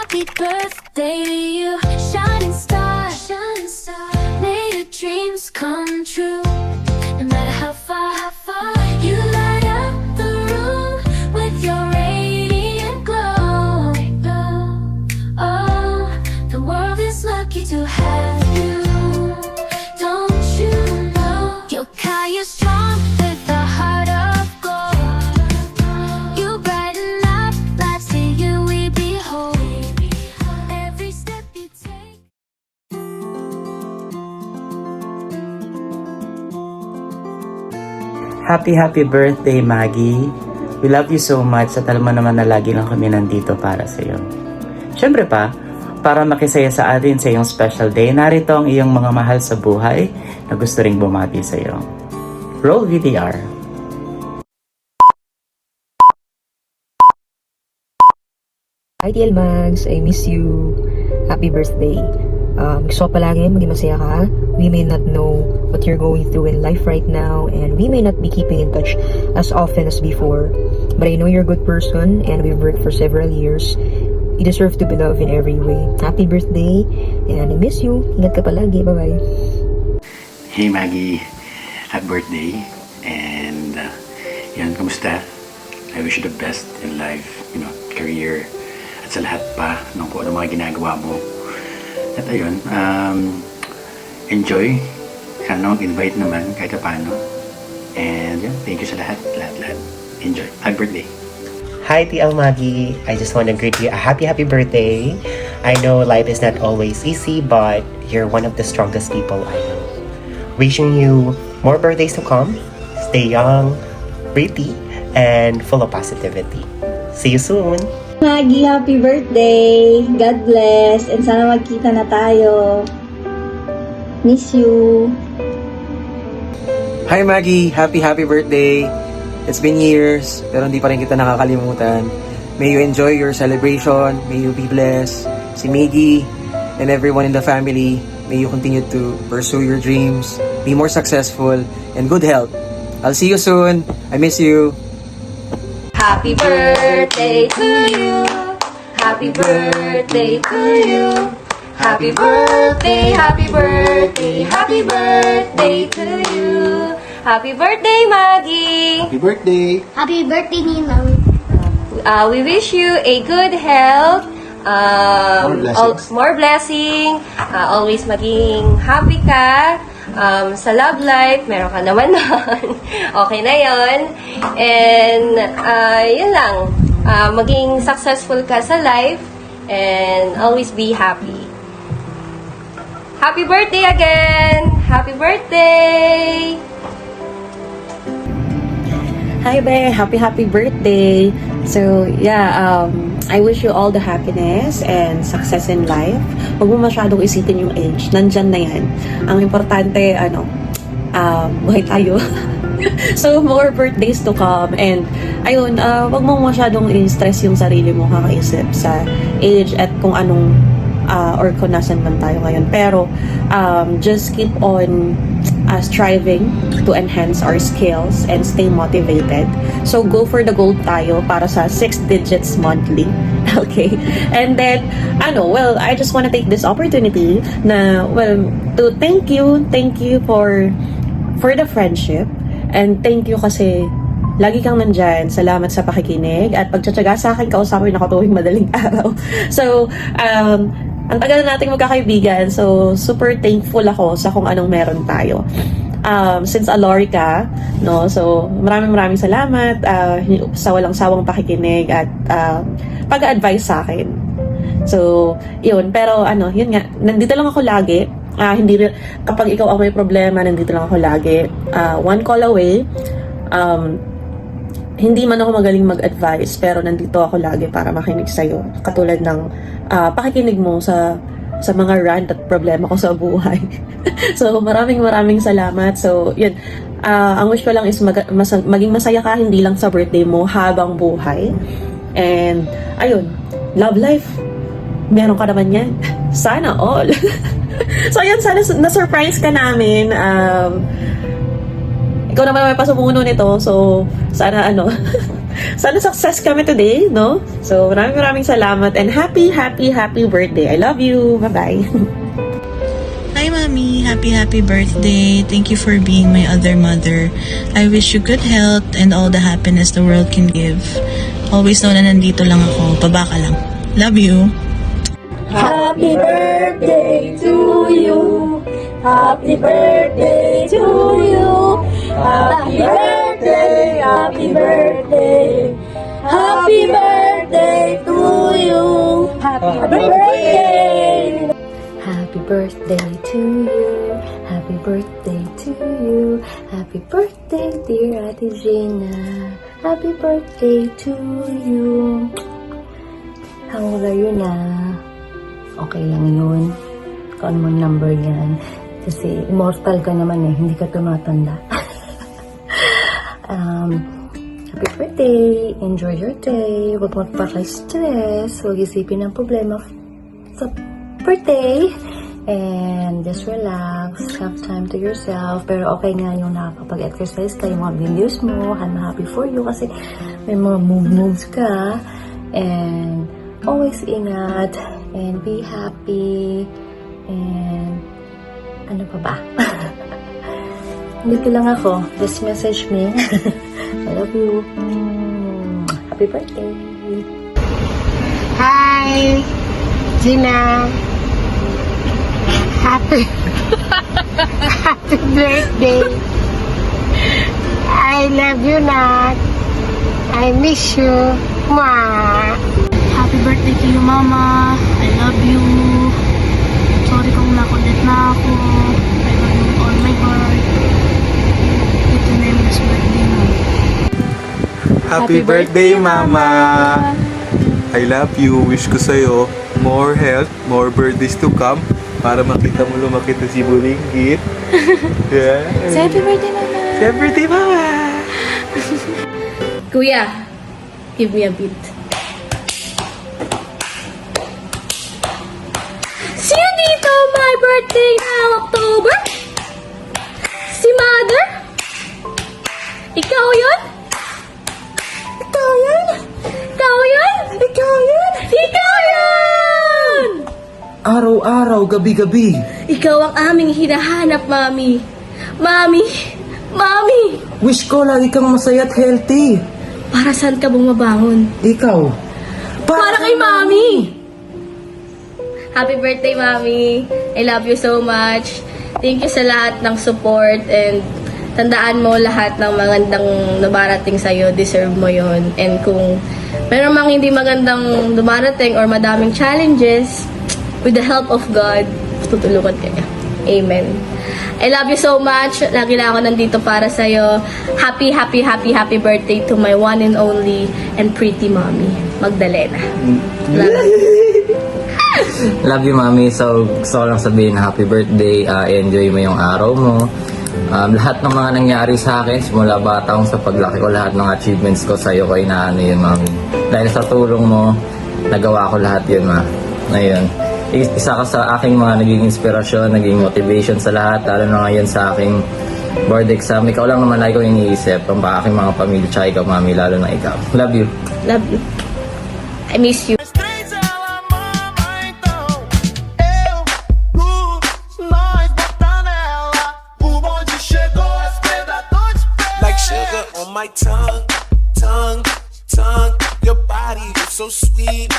Happy birthday to you, shining star, shining star. May your dreams come true. No matter how far you light up the room with your radiant glow. Oh, the world is lucky to have you. Don't you know you're kind, you're strong with a heart of gold. You brighten up lives, to you we behold. Every step you take. Happy birthday, Maggie. We love you so much at alam mo naman na lagi lang kami nandito para sa iyo. Siyempre pa, para makisaya sa atin sa iyong special day, narito ang iyong mga mahal sa buhay na gusto ring bumati sa iyo. Roll VTR. Hi TL Mags, I miss you. Happy birthday. Gusto ko palagi maging masaya ka. We may not know what you're going through in life right now, and we may not be keeping in touch as often as before. But I know you're a good person, and we've worked for several years. You deserve to be loved in every way. Happy birthday, and I miss you. Ingat ka palagi. Bye-bye. Hey Maggie, happy birthday. And yan, kamusta? I wish you the best in life, career, at sa lahat pa ng kung ano mga ginagawa mo. At ayun, enjoy. Sana mag-invite naman kahit paano. And yun, thank you sa lahat. Enjoy. Happy birthday. Hi TL Maggie, I just want to greet you a happy birthday. I know life is not always easy, but you're one of the strongest people I know. Wishing you more birthdays to come. Stay young, pretty, and full of positivity. See you soon! Maggie, happy birthday! God bless! And sana magkita na tayo. Miss you! Hi Maggie! Happy birthday! It's been years, pero hindi pa rin kita nakakalimutan. May you enjoy your celebration. May you be blessed. Si Miggy and everyone in the family, may you continue to pursue your dreams, be more successful, and good health. I'll see you soon. I miss you. Happy birthday to you. Happy birthday to you. Happy birthday, happy birthday, happy birthday to you. Happy birthday, Maggie. Happy birthday. Happy birthday, Ninang. We wish you a good health. More blessings. More blessing. Always maging happy ka. Sa love life, meron ka naman nun. Okay na yon. And, yun lang. Maging successful ka sa life. And always be happy. Happy birthday again! Happy birthday! Hi, Be. Happy birthday. So, yeah, I wish you all the happiness and success in life. Huwag mo masyadong isipin yung age. Nandyan na yan. Ang importante, buhay tayo. So, more birthdays to come. And, ayun, huwag mo masyadong i-stress yung sarili mo kakaisip sa age at kung anong or kung nasan man tayo ngayon. Pero, just keep on striving to enhance our skills and stay motivated. So, go for the gold tayo para sa 6 digits monthly. Okay? And then, I just want to take this opportunity to thank you for the friendship. And thank you kasi lagi kang nandyan. Salamat sa pakikinig at pagtsatsaga sa akin, kausapin ako tuwing madaling araw. So, ang tagal na nating magkakaibigan, so super thankful ako sa kung anong meron tayo. Since Alorica, no, so maraming salamat sa walang sawang pakikinig at pag-advise sa akin. So, yun. Pero yun nga, nandito lang ako lagi. Kapag ikaw ang may problema, nandito lang ako lagi. One call away. Hindi man ako magaling mag-advise, pero nandito ako lagi para makinig sa'yo. Katulad ng pakikinig mo sa mga rant at problema ko sa buhay. So, maraming salamat. So, yun. Ang wish ko lang is maging masaya ka, hindi lang sa birthday mo, habang buhay. And, ayun, love life. Meron ka naman yan. Sana all. So, ayun, sana na-surprise ka namin. Ikaw naman may pasumuno nito, so sana Sana success kami today, no? So, maraming salamat and happy birthday. I love you. Bye-bye. Hi, Mommy. Happy birthday. Thank you for being my other mother. I wish you good health and all the happiness the world can give. Always know na nandito lang ako. Baba ka lang. Love you. Happy birthday to you. Happy birthday to you. Happy birthday, happy birthday. Happy birthday to you. Happy birthday. Happy birthday to you. Happy birthday to you. Happy birthday, dear Ate Gina. Happy birthday to you. How old are you na? Okay lang yun. Kung ano number yan. Kasi immortal ka naman eh. Hindi ka tumatanda. Happy birthday. Enjoy your day. Huwag magpaka-stress. Huwag isipin ang problema sa birthday. And just relax. Have time to yourself. Pero okay nga yung nakakapag-exercise ka, yung mga videos mo. I'm happy for you kasi may mga moves ka. And always ingat. And be happy. And ano pa ba? Dito lang ako. Just message me. I love you. Happy birthday. Hi, Gina. Happy birthday. I love you, Nat. I miss you. Mwah. Happy birthday to you, Mama. I love you. Sorry kung nakulit na ako. I love you with all my heart. Ito na yung last birthday mo. Happy birthday, Mama! I love you. Wish ko sa'yo more health, more birthdays to come para makita mo lumaki to si Bulinggit. Yeah. Happy birthday, Mama! Happy birthday, Mama! Kuya, give me a beat. Sino dito my birthday na October? Si Mother? Ikaw yun? Ikaw yun? Ikaw yun? Ikaw yun? Ikaw yun! Araw-araw, gabi-gabi. Ikaw ang aming hinahanap, Mami. Mami! Mami! Wish ko lagi kang masaya at healthy. Para saan ka bumabangon? Ikaw. Para kay Mami! Happy birthday, Mami. I love you so much. Thank you sa lahat ng support and tandaan mo lahat ng magandang dumarating sa'yo. Deserve mo yon. And kung meron mang hindi magandang dumarating or madaming challenges, with the help of God, tutulungan ka niya. Amen. I love you so much. Lagi na ako nandito para sa'yo. Happy birthday to my one and only and pretty mommy, Magdalena. Love you. Love you, Mami. So, gusto ko lang sabihin na happy birthday. Enjoy mo yung araw mo. Lahat ng mga nangyari sa akin, simula bata akong sa paglaki ko, lahat ng achievements ko sa'yo ko inaano yun, Mami. Dahil sa tulong mo, nagawa ko lahat yun, Ma. Ngayon, isa ka sa aking mga naging inspirasyon, naging motivation sa lahat, lalo na ngayon sa aking board exam. Ikaw lang naman lagi ko iniisip, ang aking mga pamilya, tsaka ikaw, Mami, lalo na ikaw. Love you. Love you. I miss you. My tongue, your body is so sweet,